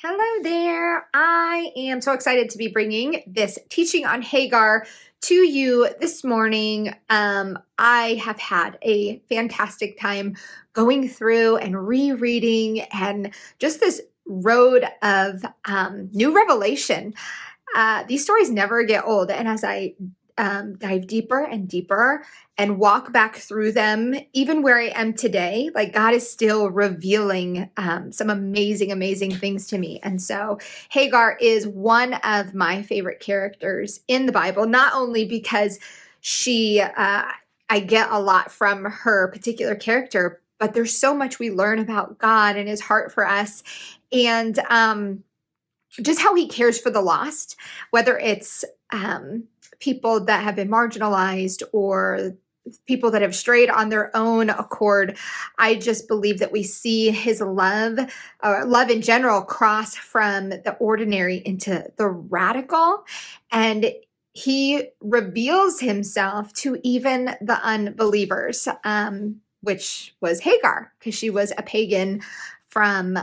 Hello there. I am so excited to be bringing this teaching on Hagar to you this morning. I have had a fantastic time going through and rereading and just this road of new revelation. These stories never get old. And as I dive deeper and deeper and walk back through them, even where I am today, like God is still revealing some amazing, amazing things to me. And so Hagar is one of my favorite characters in the Bible, not only because I get a lot from her particular character, but there's so much we learn about God and his heart for us. And just how he cares for the lost, whether it's people that have been marginalized or people that have strayed on their own accord. I just believe that we see his love in general, cross from the ordinary into the radical. And he reveals himself to even the unbelievers, which was Hagar, because she was a pagan from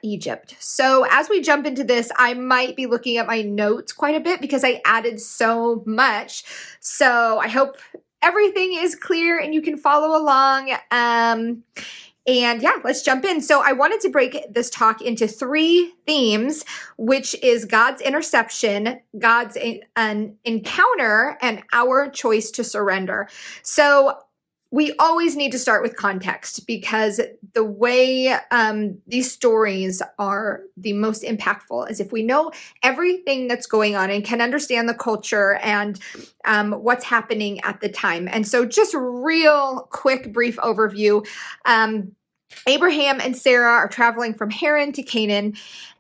Egypt. So as we jump into this, I might be looking at my notes quite a bit because I added so much. So I hope everything is clear and you can follow along. And yeah, let's jump in. So I wanted to break this talk into three themes, which is God's interception, God's an encounter, and our choice to surrender. So we always need to start with context because the way these stories are the most impactful is if we know everything that's going on and can understand the culture and what's happening at the time. And so just real quick, brief overview. Abraham and Sarah are traveling from Haran to Canaan,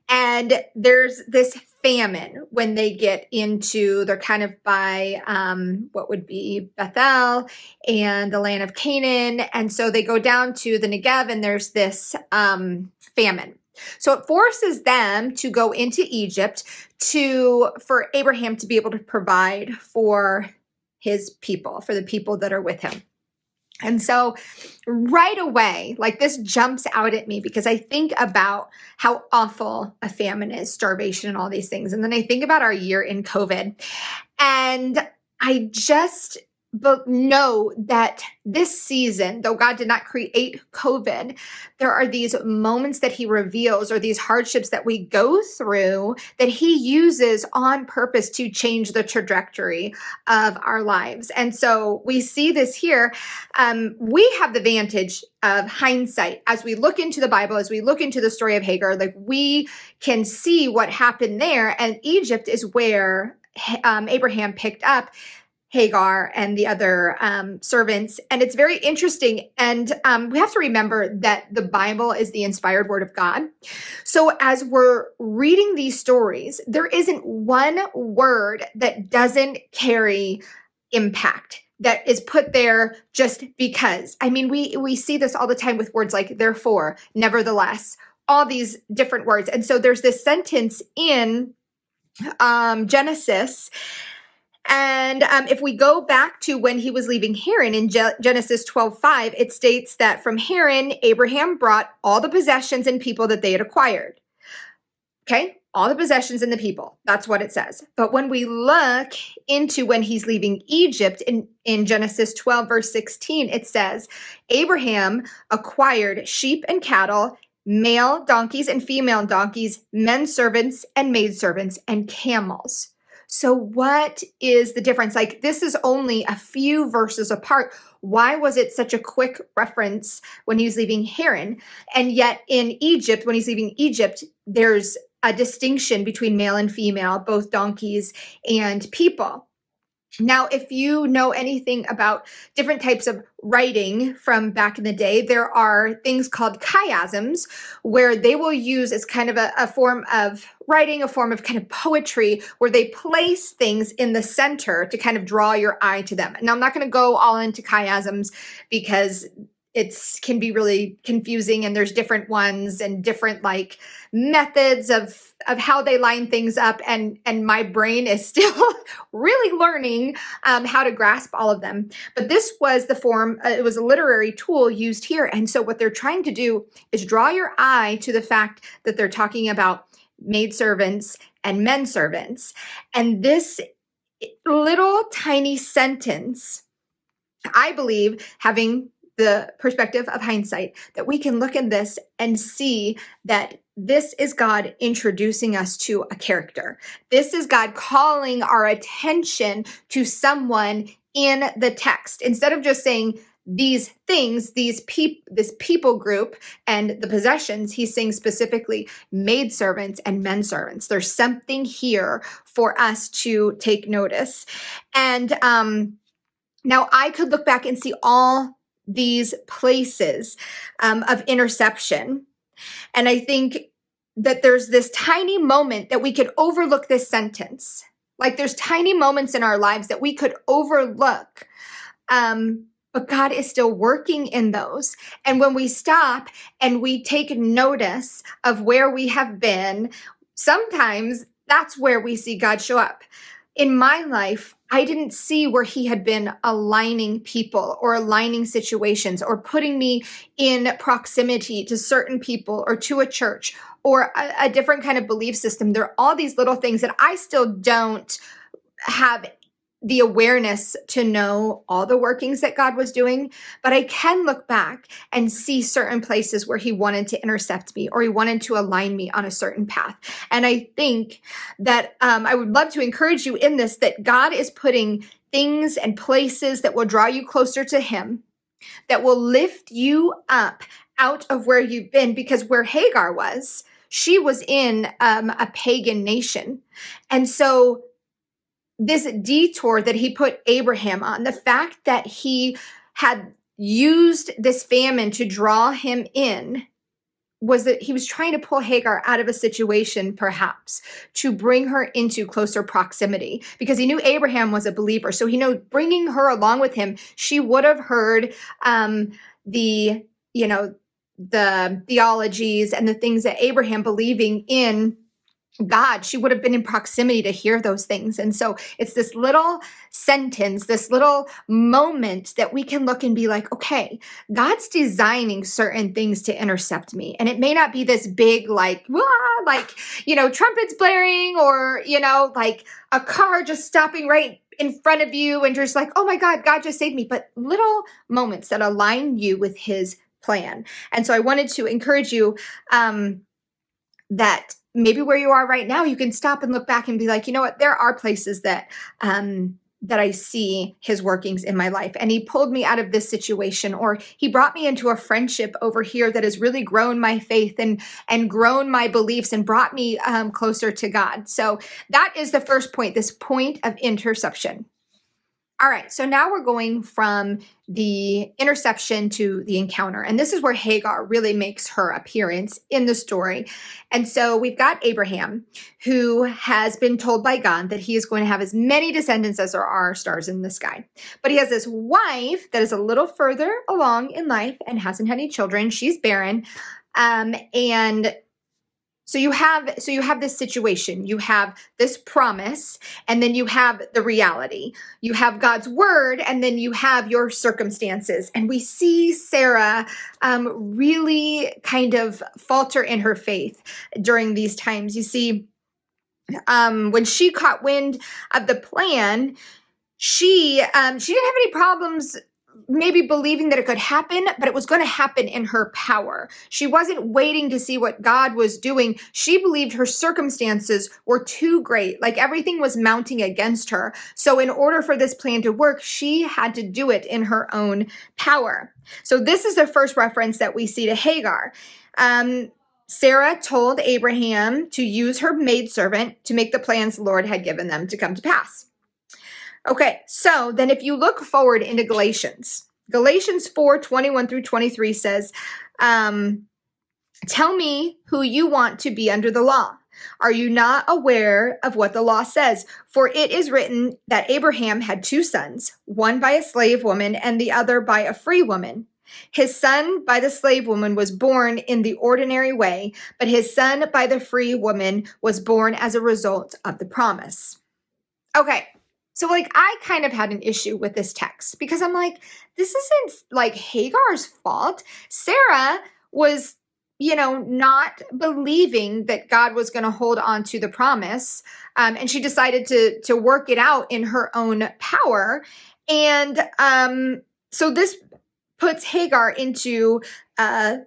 and there's this famine when they get they're kind of by what would be Bethel and the land of Canaan. And so they go down to the Negev and there's this famine. So it forces them to go into Egypt for Abraham to be able to provide for his people, for the people that are with him. And so right away, like this jumps out at me because I think about how awful a famine is, starvation and all these things. And then I think about our year in COVID, and I just know that this season, though God did not create COVID, there are these moments that he reveals or these hardships that we go through that he uses on purpose to change the trajectory of our lives. And so we see this here. We have the vantage of hindsight as we look into the Bible, as we look into the story of Hagar, like we can see what happened there. And Egypt is where Abraham picked up Hagar and the other servants. And it's very interesting. And we have to remember that the Bible is the inspired word of God. So as we're reading these stories, there isn't one word that doesn't carry impact, that is put there just because. I mean, we see this all the time with words like therefore, nevertheless, all these different words. And so there's this sentence in Genesis. And if we go back to when he was leaving Haran in Genesis 12:5, it states that from Haran, Abraham brought all the possessions and people that they had acquired. Okay, all the possessions and the people. That's what it says. But when we look into when he's leaving Egypt in Genesis 12, verse 16, it says, Abraham acquired sheep and cattle, male donkeys and female donkeys, men servants and maidservants, and camels. So what is the difference? Like, this is only a few verses apart. Why was it such a quick reference when he was leaving Haran? And yet in Egypt, when he's leaving Egypt, there's a distinction between male and female, both donkeys and people. Now, if you know anything about different types of writing from back in the day, there are things called chiasms where they will use as kind of a form of writing, a form of kind of poetry where they place things in the center to kind of draw your eye to them. Now, I'm not going to go all into chiasms because it can be really confusing and there's different ones and different like methods of how they line things up. And my brain is still really learning how to grasp all of them. But this was the form, it was a literary tool used here. And so what they're trying to do is draw your eye to the fact that they're talking about maidservants, and men servants. And this little tiny sentence, I believe, having the perspective of hindsight, that we can look at this and see that this is God introducing us to a character. This is God calling our attention to someone in the text. Instead of just saying these things, this people group and the possessions, he's saying specifically maidservants and men servants. There's something here for us to take notice. And now I could look back and see all these places of interception. And I think that there's this tiny moment that we could overlook this sentence. Like there's tiny moments in our lives that we could overlook. But God is still working in those. And when we stop and we take notice of where we have been, sometimes that's where we see God show up. In my life, I didn't see where he had been aligning people or aligning situations or putting me in proximity to certain people or to a church or a different kind of belief system. There are all these little things that I still don't have the awareness to know all the workings that God was doing, but I can look back and see certain places where he wanted to intercept me or he wanted to align me on a certain path. And I think that I would love to encourage you in this, that God is putting things and places that will draw you closer to him, that will lift you up out of where you've been, because where Hagar was, she was in a pagan nation. And so this detour that he put Abraham on, the fact that he had used this famine to draw him in, was that he was trying to pull Hagar out of a situation, perhaps, to bring her into closer proximity, because he knew Abraham was a believer. So he knew bringing her along with him, she would have heard the theologies and the things that Abraham believing in God, she would have been in proximity to hear those things. And so it's this little sentence, this little moment that we can look and be like, okay, God's designing certain things to intercept me. And it may not be this big, trumpets blaring or, like a car just stopping right in front of you and just like, oh my God, God just saved me. But little moments that align you with his plan. And so I wanted to encourage you that maybe where you are right now, you can stop and look back and be like, you know what, there are places that I see his workings in my life. And he pulled me out of this situation, or he brought me into a friendship over here that has really grown my faith and grown my beliefs and brought me closer to God. So that is the first point, this point of interception. All right, so now we're going from the interception to the encounter. And this is where Hagar really makes her appearance in the story. And so we've got Abraham, who has been told by God that he is going to have as many descendants as there are stars in the sky. But he has this wife that is a little further along in life and hasn't had any children. She's barren. So you have this situation, you have this promise, and then you have the reality. You have God's word, and then you have your circumstances. And we see Sarah really kind of falter in her faith during these times. You see, when she caught wind of the plan, she didn't have any problems maybe believing that it could happen, but it was going to happen in her power. She wasn't waiting to see what God was doing. She believed her circumstances were too great, like everything was mounting against her. So in order for this plan to work, she had to do it in her own power. So this is the first reference that we see to Hagar. Sarah told Abraham to use her maidservant to make the plans the Lord had given them to come to pass. Okay, so then if you look forward into Galatians 4:21 through 23 says, tell me who you want to be under the law. Are you not aware of what the law says? For it is written that Abraham had two sons, one by a slave woman and the other by a free woman. His son by the slave woman was born in the ordinary way, but his son by the free woman was born as a result of the promise. Okay. So I kind of had an issue with this text because I'm like, this isn't like Hagar's fault. Sarah was not believing that God was going to hold on to the promise. And she decided to work it out in her own power. And so this puts Hagar into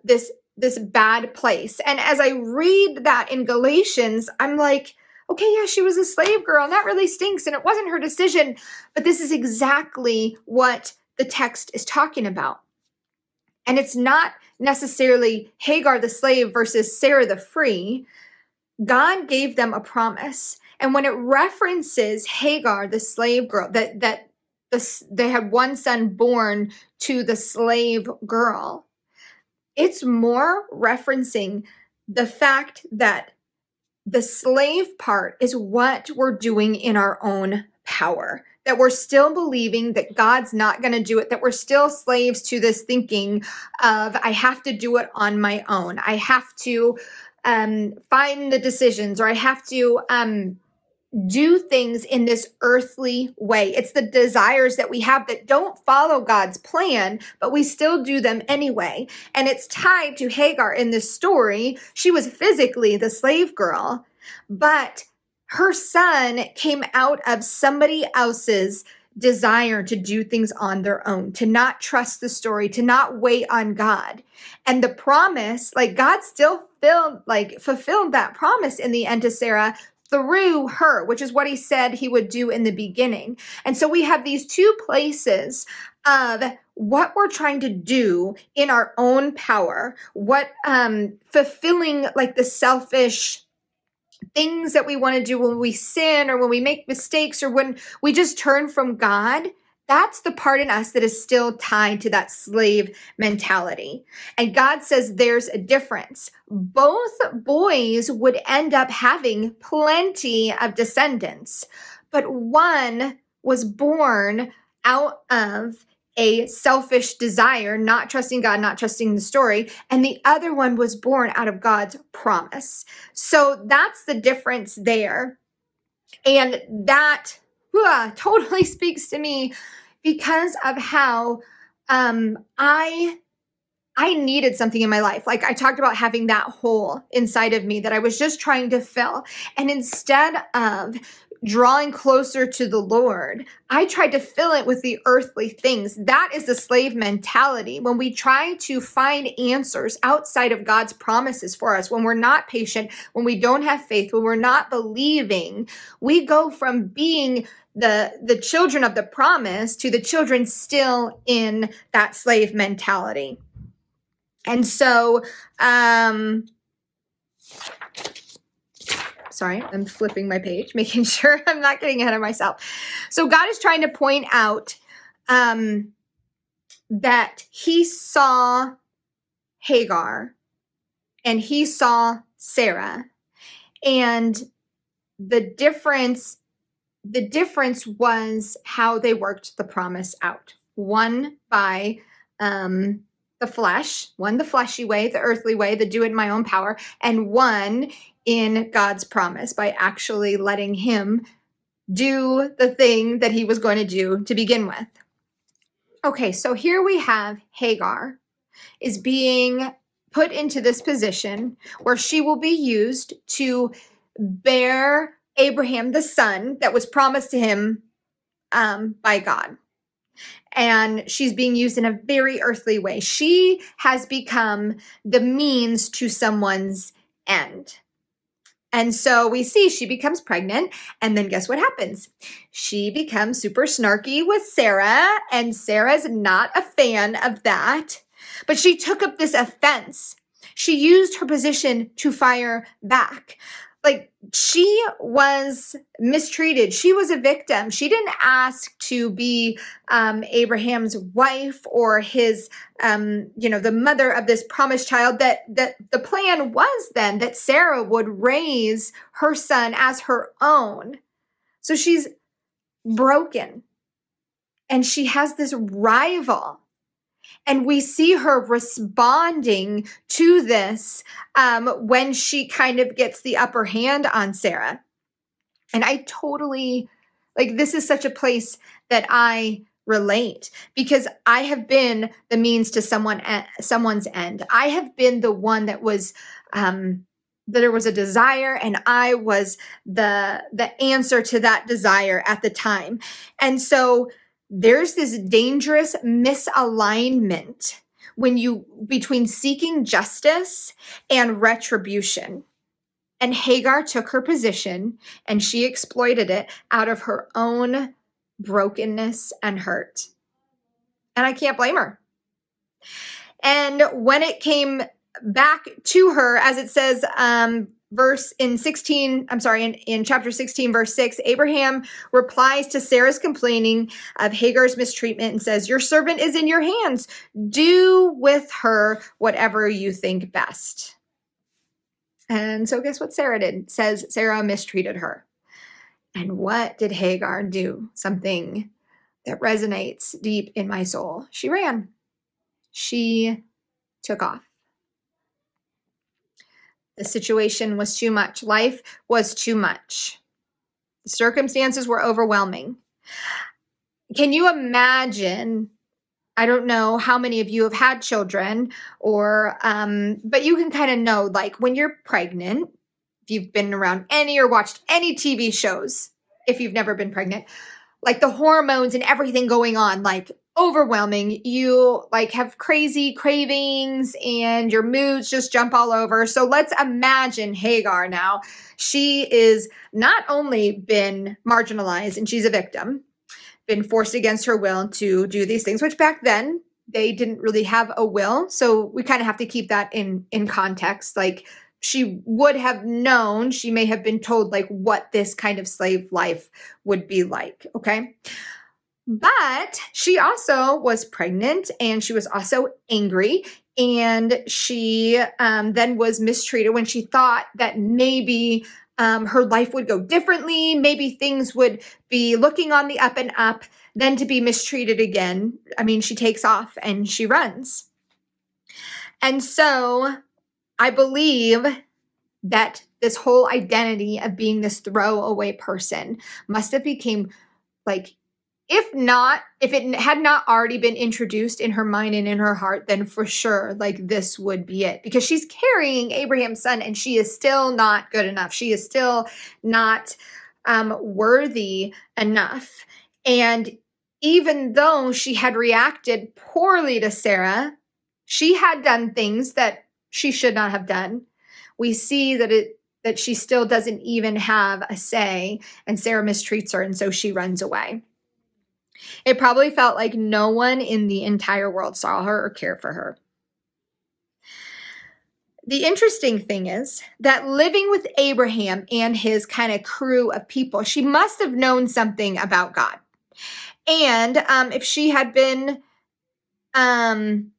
this bad place. And as I read that in Galatians, I'm like, okay, yeah, she was a slave girl, and that really stinks, and it wasn't her decision. But this is exactly what the text is talking about. And it's not necessarily Hagar the slave versus Sarah the free. God gave them a promise. And when it references Hagar, the slave girl, that they had one son born to the slave girl, it's more referencing the fact that the slave part is what we're doing in our own power, that we're still believing that God's not going to do it, that we're still slaves to this thinking of, I have to do it on my own. I have to find the decisions, or I have to do things in this earthly way. It's the desires that we have that don't follow God's plan, but we still do them anyway. And it's tied to Hagar in this story. She was physically the slave girl, but her son came out of somebody else's desire to do things on their own, to not trust the story, to not wait on God. And the promise, God still fulfilled that promise in the end to Sarah through her, which is what he said he would do in the beginning. And so we have these two places of what we're trying to do in our own power, what fulfilling the selfish things that we want to do when we sin, or when we make mistakes, or when we just turn from God. That's the part in us that is still tied to that slave mentality. And God says there's a difference. Both boys would end up having plenty of descendants, but one was born out of a selfish desire, not trusting God, not trusting the story, and the other one was born out of God's promise. So that's the difference there. And that totally speaks to me because of how I needed something in my life. I talked about having that hole inside of me that I was just trying to fill. And instead of drawing closer to the Lord, I tried to fill it with the earthly things. That is the slave mentality. When we try to find answers outside of God's promises for us, when we're not patient, when we don't have faith, when we're not believing, we go from being the children of the promise to the children still in that slave mentality. And so, sorry, I'm flipping my page, making sure I'm not getting ahead of myself. So God is trying to point out that he saw Hagar and he saw Sarah, and the difference was how they worked the promise out. One by the flesh, one the fleshy way, the earthly way, the do it in my own power, and one in God's promise by actually letting him do the thing that he was going to do to begin with. Okay, so here we have Hagar is being put into this position where she will be used to bear Abraham the son that was promised to him by God. And she's being used in a very earthly way. She has become the means to someone's end. And so we see she becomes pregnant, and then guess what happens? She becomes super snarky with Sarah, and Sarah's not a fan of that. But she took up this offense. She used her position to fire back. She was mistreated. She was a victim. She didn't ask to be Abraham's wife or his, the mother of this promised child. That the plan was then that Sarah would raise her son as her own. So she's broken, and she has this rival. And we see her responding to this when she kind of gets the upper hand on Sarah. And I totally, this is such a place that I relate because I have been the means to someone's end. I have been the one that was that there was a desire and I was the answer to that desire at the time. And so there's this dangerous misalignment between seeking justice and retribution. And Hagar took her position and she exploited it out of her own brokenness and hurt. And I can't blame her. And when it came back to her, as it says, in chapter 16, verse 6, Abraham replies to Sarah's complaining of Hagar's mistreatment and says, "Your servant is in your hands. Do with her whatever you think best." And so guess what Sarah did? It says Sarah mistreated her. And what did Hagar do? Something that resonates deep in my soul. She ran. She took off. The situation was too much. Life was too much. The circumstances were overwhelming. Can you imagine? I don't know how many of you have had children but you can kind of know, like when you're pregnant, if you've been around any or watched any TV shows, if you've never been pregnant, like the hormones and everything going on, like overwhelming. You like have crazy cravings and your moods just jump all over. So let's imagine Hagar now. She is not only been marginalized and she's a victim, been forced against her will to do these things, which back then they didn't really have a will. So we kind of have to keep that in context. Like she would have known, she may have been told like what this kind of slave life would be like. Okay. But she also was pregnant and she was also angry. And she then was mistreated when she thought that maybe her life would go differently. Maybe things would be looking on the up and up, then to be mistreated again. I mean, she takes off and she runs. And so I believe that this whole identity of being this throwaway person must have became like, if it had not already been introduced in her mind and in her heart, then for sure, like this would be it. Because she's carrying Abraham's son and she is still not good enough. She is still not worthy enough. And even though she had reacted poorly to Sarah, she had done things that she should not have done. We see that she still doesn't even have a say, and Sarah mistreats her, and so she runs away. It probably felt like no one in the entire world saw her or cared for her. The interesting thing is that living with Abraham and his kind of crew of people, she must have known something about God. And if she had been, and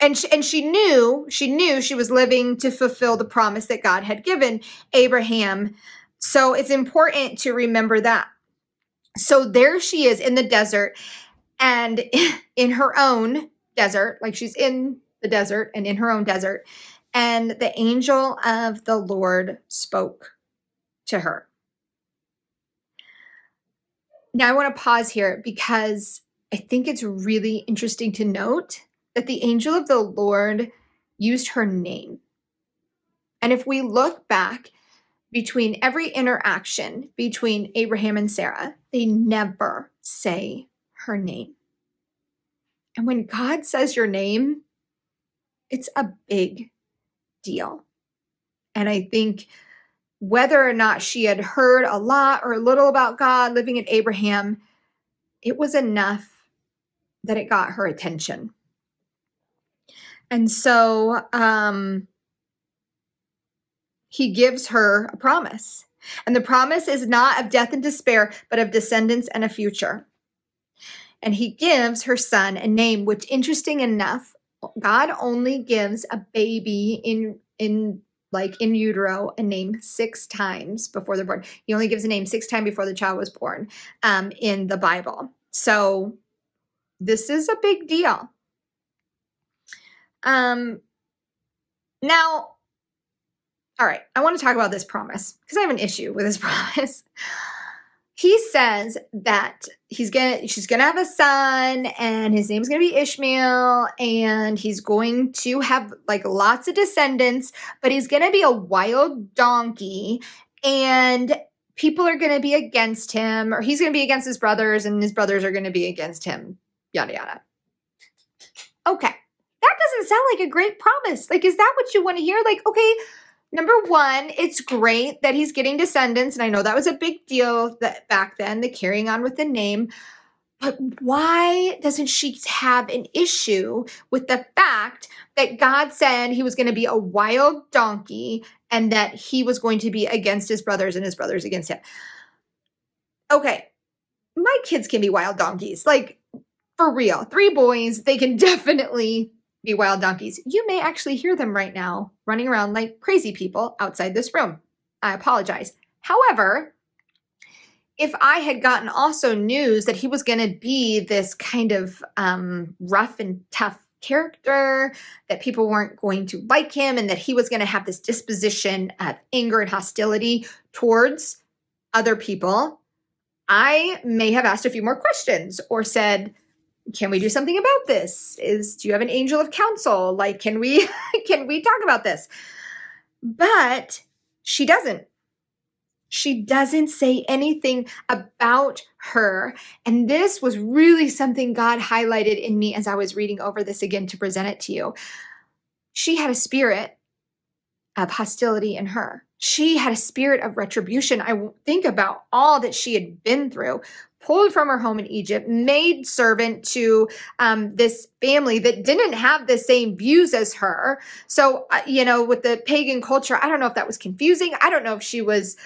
she knew she was living to fulfill the promise that God had given Abraham. So it's important to remember that. So there she is in the desert and in her own desert, like she's in the desert and in her own desert. And the angel of the Lord spoke to her. Now I want to pause here because I think it's really interesting to note that the angel of the Lord used her name. And if we look back between every interaction between Abraham and Sarah, they never say her name. And when God says your name, it's a big deal. And I think whether or not she had heard a lot or a little about God living in Abraham, it was enough that it got her attention. And so he gives her a promise. And the promise is not of death and despair, but of descendants and a future. And he gives her son a name, which, interesting enough, God only gives a baby in utero a name 6 times before they're born. He only gives a name 6 times before the child was born in the Bible. So this is a big deal. Now, all right, I want to talk about this promise because I have an issue with this promise. he says that she's gonna have a son, and his name's gonna be Ishmael, and he's going to have like lots of descendants, but he's gonna be a wild donkey, and people are gonna be against him, or he's gonna be against his brothers, and his brothers are gonna be against him, yada yada. Okay, that doesn't sound like a great promise. Like, is that what you want to hear? Like, okay, number one, it's great that he's getting descendants, and I know that was a big deal that back then, the carrying on with the name, but why doesn't she have an issue with the fact that God said he was going to be a wild donkey and that he was going to be against his brothers and his brothers against him? Okay, my kids can be wild donkeys. Like, for real, 3 boys, they can definitely be wild donkeys. You may actually hear them right now running around like crazy people outside this room. I apologize. However, if I had gotten also news that he was going to be this kind of rough and tough character, that people weren't going to like him, and that he was going to have this disposition of anger and hostility towards other people, I may have asked a few more questions or said, can we do something about this? Do you have an angel of counsel? Like, can we talk about this? But she doesn't. She doesn't say anything about her. And this was really something God highlighted in me as I was reading over this again to present it to you. She had a spirit of hostility in her. She had a spirit of retribution. I think about all that she had been through, pulled from her home in Egypt, made servant to this family that didn't have the same views as her. So, with the pagan culture, I don't know if that was confusing. I don't know if she was,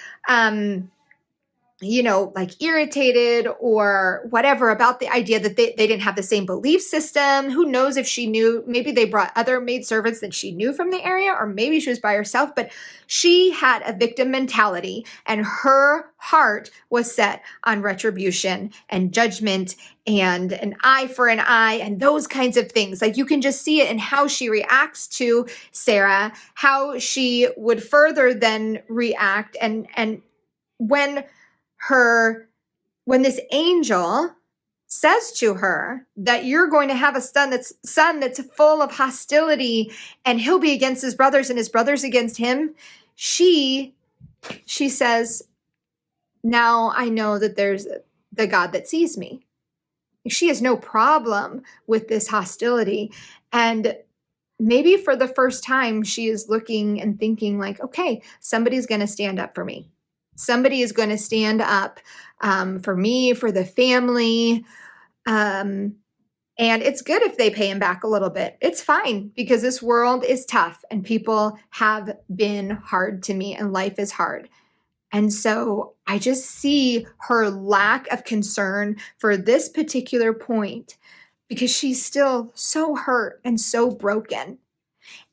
like irritated or whatever about the idea that they didn't have the same belief system. Who knows if she knew, maybe they brought other maidservants that she knew from the area, or maybe she was by herself, but she had a victim mentality, and her heart was set on retribution and judgment and an eye for an eye and those kinds of things. Like, you can just see it in how she reacts to Sarah, how she would further then react. And when this angel says to her that you're going to have a son that's full of hostility, and he'll be against his brothers and his brothers against him, she says, now I know that there's the God that sees me. She has no problem with this hostility. And maybe for the first time, she is looking and thinking like, okay, somebody's going to stand up for me. Somebody is going to stand up for me, for the family. And it's good if they pay him back a little bit. It's fine, because this world is tough and people have been hard to me and life is hard. And so I just see her lack of concern for this particular point, because she's still so hurt and so broken.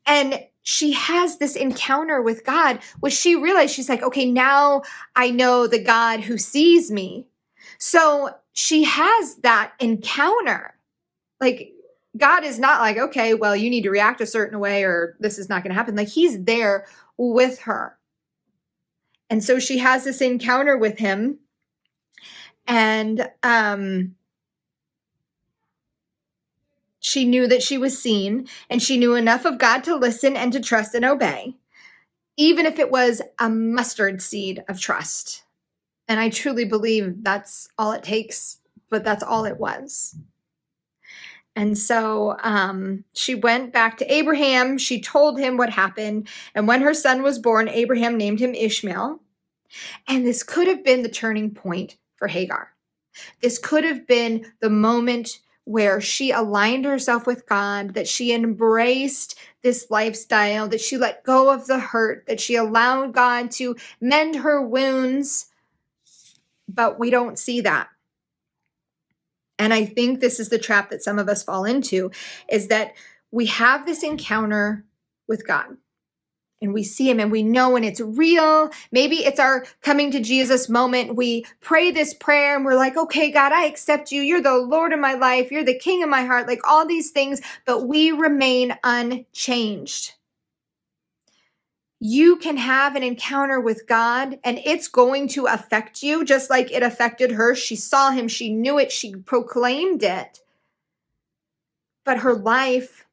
And she has this encounter with God, which she realized, she's like, okay, now I know the God who sees me. So she has that encounter. Like, God is not like, okay, well, you need to react a certain way or this is not going to happen. Like, he's there with her. And so she has this encounter with him. And she knew that she was seen, and she knew enough of God to listen and to trust and obey, even if it was a mustard seed of trust. And I truly believe that's all it takes, but that's all it was. And so she went back to Abraham. She told him what happened. And when her son was born, Abraham named him Ishmael. And this could have been the turning point for Hagar. This could have been the moment where she aligned herself with God, that she embraced this lifestyle, that she let go of the hurt, that she allowed God to mend her wounds. But we don't see that. And I think this is the trap that some of us fall into, is that we have this encounter with God. And we see him and we know when it's real. Maybe it's our coming to Jesus moment. We pray this prayer and we're like, okay, God, I accept you. You're the Lord of my life. You're the King of my heart, like all these things, but we remain unchanged. You can have an encounter with God and it's going to affect you just like it affected her. She saw him, she knew it, she proclaimed it. But her life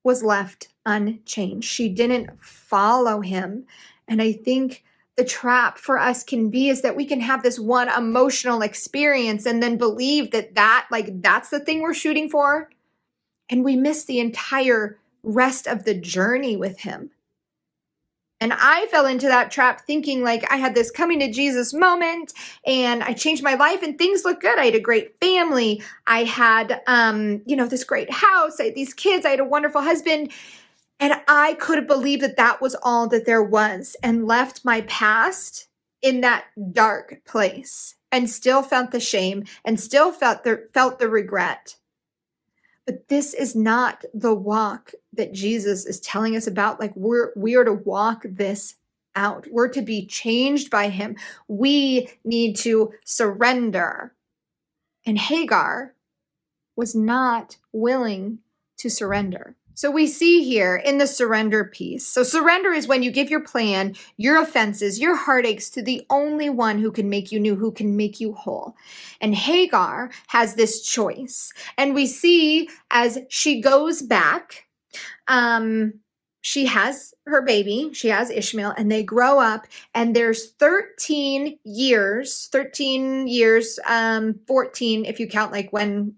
was left unchanged. She didn't follow him. And I think the trap for us can be is that we can have this one emotional experience and then believe that that's the thing we're shooting for. And we miss the entire rest of the journey with him. And I fell into that trap thinking like I had this coming to Jesus moment and I changed my life and things looked good. I had a great family. I had, this great house. I had these kids. I had a wonderful husband. And I couldn't believe that that was all that there was and left my past in that dark place and still felt the shame and still felt the regret. But this is not the walk that Jesus is telling us about. Like we are to walk this out. We're to be changed by him. We need to surrender. And Hagar was not willing to surrender. So we see here in the surrender piece. So surrender is when you give your plan, your offenses, your heartaches to the only one who can make you new, who can make you whole. And Hagar has this choice. And we see as she goes back, she has her baby, she has Ishmael, and they grow up, and there's 13 years, 14 if you count like when,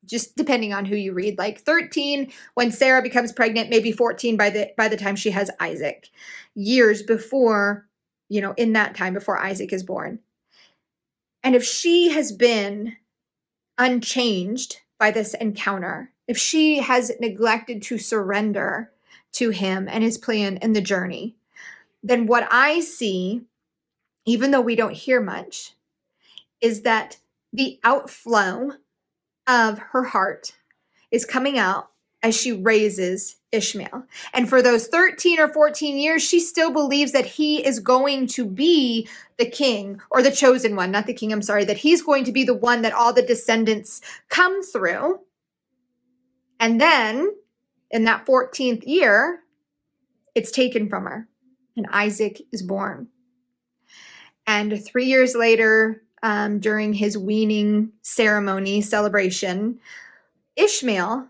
just depending on who you read, like 13 when Sarah becomes pregnant, maybe 14 by the time she has Isaac, years before, in that time before Isaac is born. And if she has been unchanged by this encounter, if she has neglected to surrender to him and his plan and the journey, then what I see, even though we don't hear much, is that the outflow of her heart is coming out as she raises Ishmael. And for those 13 or 14 years, she still believes that he is going to be the king, or the chosen one, not the king, I'm sorry, that he's going to be the one that all the descendants come through. And then in that 14th year, it's taken from her and Isaac is born. And 3 years later, during his weaning ceremony celebration, Ishmael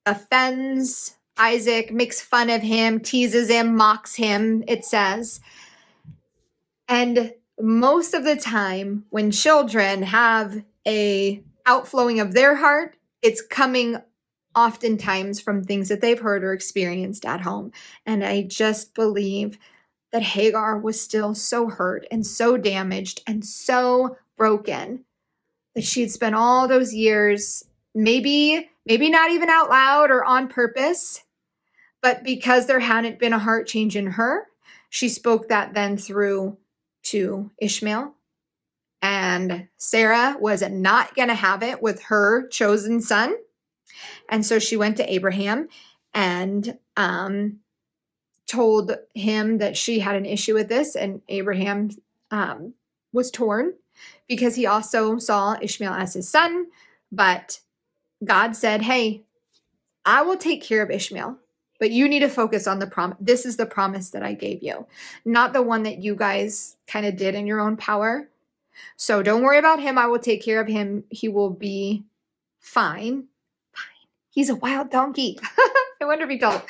offends Isaac, makes fun of him, teases him, mocks him, it says. And most of the time when children have a outflowing of their heart, it's coming oftentimes from things that they've heard or experienced at home. And I just believe that Hagar was still so hurt and so damaged and so broken that she'd spent all those years, maybe not even out loud or on purpose, but because there hadn't been a heart change in her, she spoke that then through to Ishmael. And Sarah was not going to have it with her chosen son. And so she went to Abraham and told him that she had an issue with this. And Abraham was torn because he also saw Ishmael as his son. But God said, hey, I will take care of Ishmael, but you need to focus on the promise. This is the promise that I gave you, not the one that you guys kind of did in your own power. So don't worry about him. I will take care of him. He will be fine. He's a wild donkey. I wonder if he told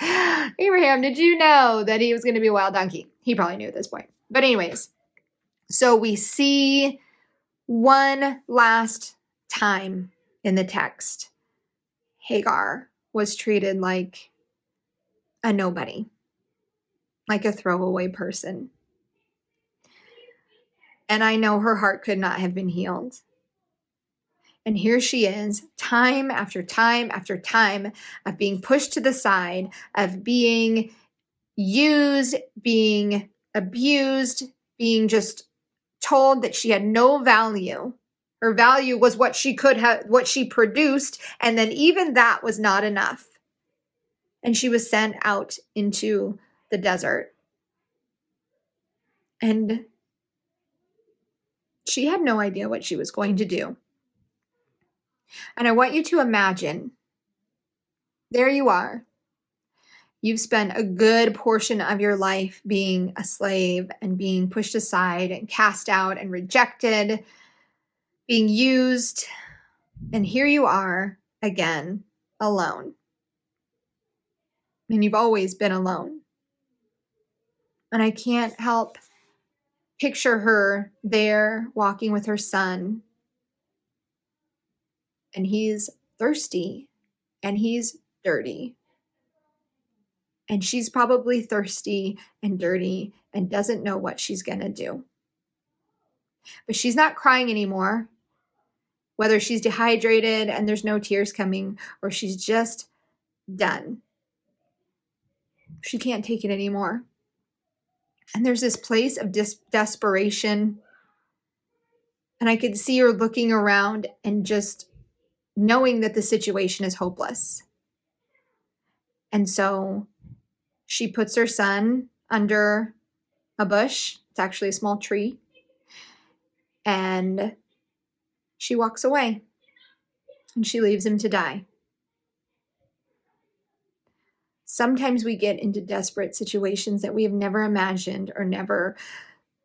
Abraham, did you know that he was going to be a wild donkey? He probably knew at this point. But anyways, so we see one last time in the text, Hagar was treated like a nobody, like a throwaway person. And I know her heart could not have been healed. And here she is, time after time after time of being pushed to the side, of being used, being abused, being just told that she had no value. Her value was what she could have, what she produced, and then even that was not enough. And she was sent out into the desert. And she had no idea what she was going to do. And I want you to imagine, there you are. You've spent a good portion of your life being a slave and being pushed aside and cast out and rejected, being used. And here you are again, alone. And you've always been alone. And I can't help picture her there walking with her son. And he's thirsty and he's dirty. And she's probably thirsty and dirty and doesn't know what she's going to do. But she's not crying anymore, whether she's dehydrated and there's no tears coming, or she's just done. She can't take it anymore. And there's this place of desperation. And I could see her looking around and just knowing that the situation is hopeless. And so she puts her son under a bush. It's actually a small tree. And she walks away. And she leaves him to die. Sometimes we get into desperate situations that we have never imagined or never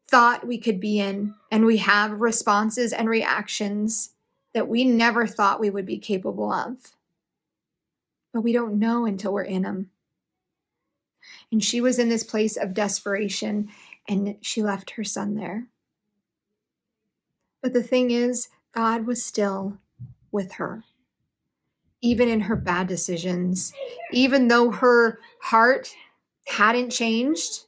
thought we could be in. And we have responses and reactions that we never thought we would be capable of. But we don't know until we're in them. And she was in this place of desperation, and she left her son there. But the thing is, God was still with her. Even in her bad decisions, even though her heart hadn't changed,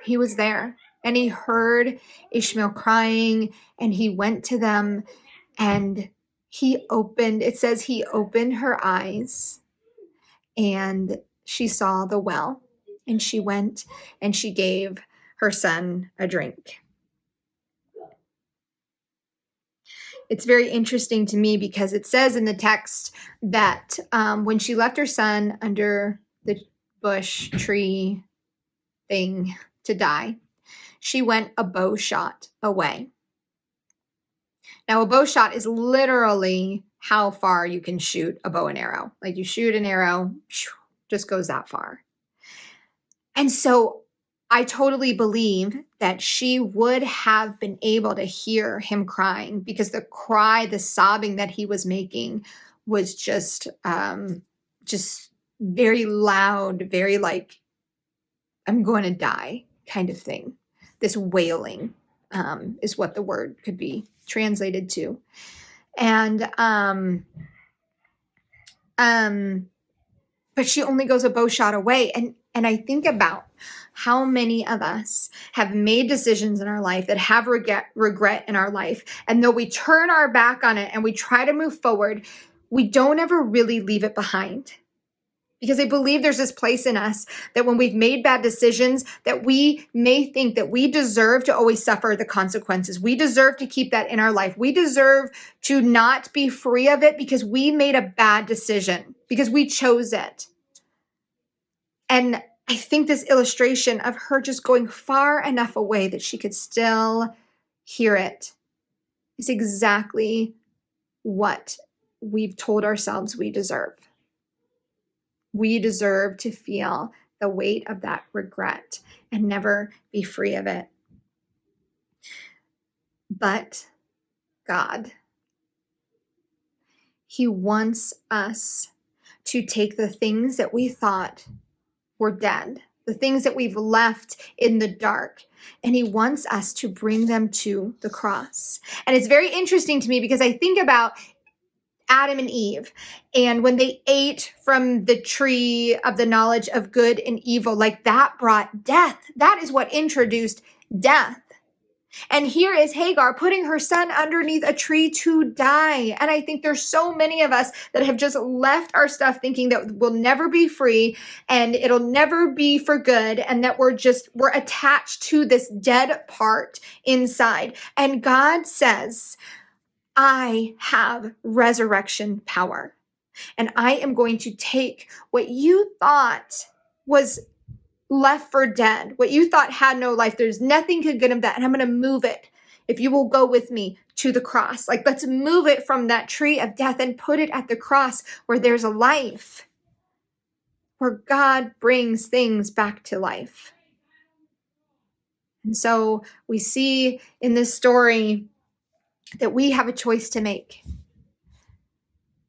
he was there. And he heard Ishmael crying, and he went to them, and it says he opened her eyes, and she saw the well, and she went and she gave her son a drink. It's very interesting to me because it says in the text that when she left her son under the bush tree thing to die, she went a bow shot away. Now, a bow shot is literally how far you can shoot a bow and arrow. Like you shoot an arrow, just goes that far. And so I totally believe that she would have been able to hear him crying, because the cry, the sobbing that he was making was just very loud, very like, I'm going to die kind of thing. This wailing is what the word could be translated to. And but she only goes a bow shot away. And I think about how many of us have made decisions in our life that have regret in our life. And though we turn our back on it and we try to move forward, we don't ever really leave it behind. Because I believe there's this place in us that when we've made bad decisions, that we may think that we deserve to always suffer the consequences. We deserve to keep that in our life. We deserve to not be free of it because we made a bad decision, because we chose it. And I think this illustration of her just going far enough away that she could still hear it is exactly what we've told ourselves we deserve. We deserve to feel the weight of that regret and never be free of it. But God, He wants us to take the things that we thought were dead, the things that we've left in the dark, and He wants us to bring them to the cross. And it's very interesting to me because I think about Adam and Eve, and when they ate from the tree of the knowledge of good and evil, like that brought death. That is what introduced death. And here is Hagar putting her son underneath a tree to die. And I think there's so many of us that have just left our stuff thinking that we'll never be free and it'll never be for good, and that we're attached to this dead part inside. And God says, I have resurrection power, and I am going to take what you thought was left for dead, what you thought had no life, there's nothing could get him that, and I'm going to move it, if you will go with me, to the cross. Like, let's move it from that tree of death and put it at the cross where there's a life, where God brings things back to life. And so we see in this story that we have a choice to make.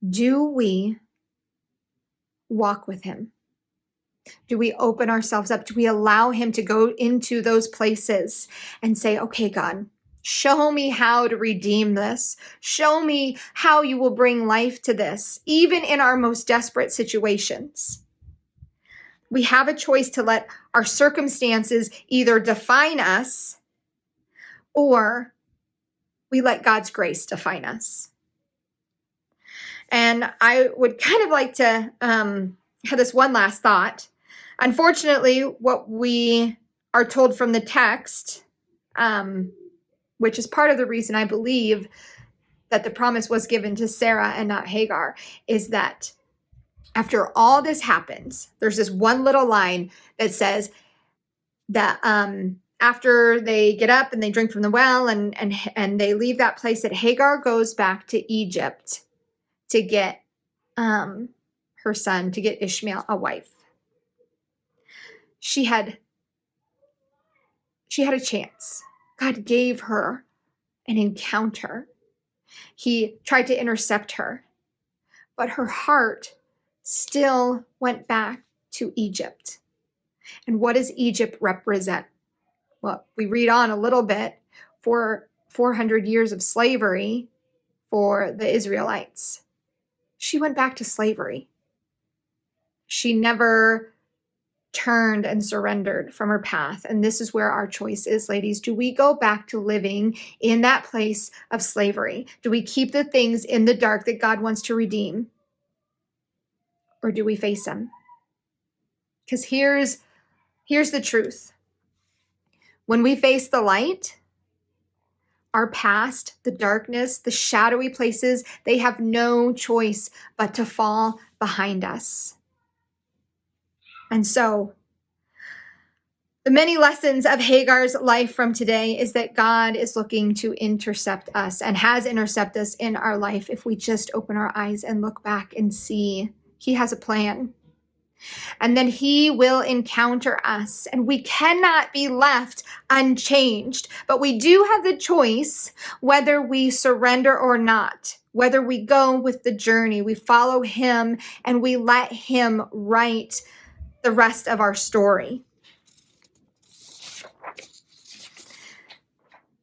Do we walk with him? Do we open ourselves up? Do we allow him to go into those places and say, okay, God, show me how to redeem this. Show me how you will bring life to this, even in our most desperate situations. We have a choice to let our circumstances either define us or we let God's grace define us. And I would kind of like to have this one last thought. Unfortunately, what we are told from the text, which is part of the reason I believe that the promise was given to Sarah and not Hagar, is that after all this happens, there's this one little line that says that after they get up and they drink from the well and they leave that place, that Hagar goes back to Egypt to get her son, to get Ishmael a wife. She had a chance. God gave her an encounter. He tried to intercept her, but her heart still went back to Egypt. And what does Egypt represent? Well, we read on a little bit for 400 years of slavery for the Israelites. She went back to slavery. She never turned and surrendered from her path. And this is where our choice is, ladies. Do we go back to living in that place of slavery? Do we keep the things in the dark that God wants to redeem? Or do we face them? Because here's the truth. When we face the light, our past, the darkness, the shadowy places, they have no choice but to fall behind us. And so, the many lessons of Hagar's life from today is that God is looking to intercept us and has intercepted us in our life if we just open our eyes and look back and see he has a plan. And then he will encounter us, and we cannot be left unchanged. But we do have the choice whether we surrender or not, whether we go with the journey, we follow him, and we let him write the rest of our story.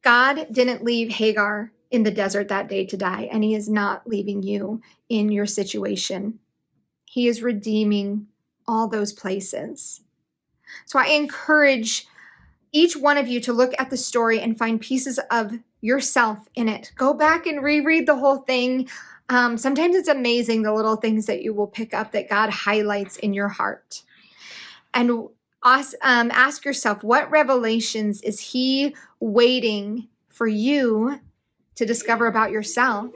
God didn't leave Hagar in the desert that day to die, and he is not leaving you in your situation. He is redeeming all those places. So I encourage each one of you to look at the story and find pieces of yourself in it. Go back and reread the whole thing. Sometimes it's amazing the little things that you will pick up that God highlights in your heart. And ask yourself, what revelations is he waiting for you to discover about yourself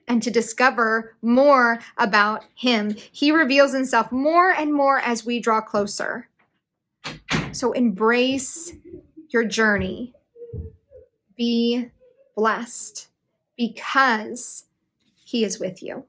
and to discover more about him? He reveals himself more and more as we draw closer. So embrace your journey. Be blessed because he is with you.